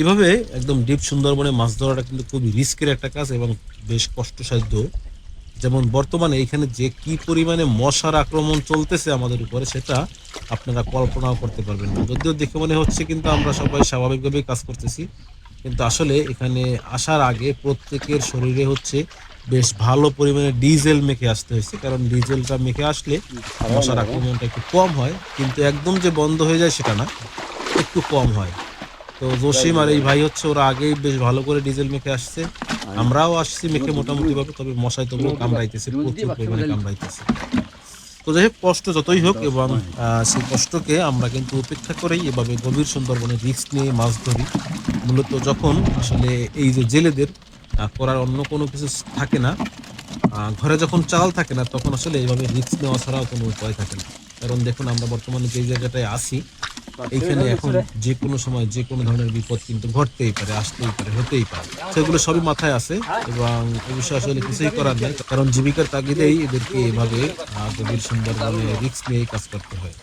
এভাবে একদম ডিপ সুন্দরবনে মাছ ধরাটা কিন্তু খুবই রিস্কের একটা কাজ এবং বেশ কষ্টসাধ্য। যেমন বর্তমানে এখানে যে কি পরিমাণে মশার আক্রমণ চলতেছে আমাদের উপরে সেটা আপনারা কল্পনাও করতে পারবেন না। যদিও দেখে মনে হচ্ছে কিন্তু আমরা সবাই স্বাভাবিকভাবেই কাজ করতেছি। কিন্তু আসলে এখানে আসার আগে প্রত্যেকের শরীরে হচ্ছে বেশ ভালো পরিমাণে ডিজেল মেখে আসতে হয়েছে। কারণ ডিজেলটা মেখে আসলে খারাপ মশার লাগে। আক্রমণটা একটু কম হয়। কিন্তু একদম যে বন্ধ হয়ে যায় সেটা না, একটু কম হয়। তো জসিম আর এই ভাই হচ্ছে ওরা আগেই বেশ ভালো করে ডিজেল মেখে আসছে। আমরাও আসছি মেখে মোটামুটি ভাবে, তবে মশায় তবুও কামড়াইতেছে, প্রচুর পরিমাণে কামড়াইতেছে। তো যাই হোক, কষ্ট যতই হোক এবং সেই কষ্টকে আমরা কিন্তু উপেক্ষা করেই এভাবে গভীর সুন্দরবনে রিস্ক নিয়ে মাছ ধরি। মূলত যখন আসলে এই যে জেলেদের করার অন্য কোনো কিছু থাকে না, ঘরে যখন চাল থাকে না, তখন আসলে এইভাবে রিস্ক নেওয়া ছাড়াও কোনো উপায় থাকে না। কারণ দেখুন আমরা বর্তমানে যে জায়গাটায় আছি, এইখানে এখন যেকোনো সময় যেকোনো ধরনের বিপদ কিন্তু ঘটতেই পারে, আসতেই পারে, হতেই পারে। সেগুলো সবই মাথায় আছে এবং এ বিষয়ে আসলে কিছুই করার নাই। কারণ জীবিকার তাগিদেই এদেরকে এভাবে গভীর সুন্দরবনে রিস্ক নিয়েই কাজ করতে হয়।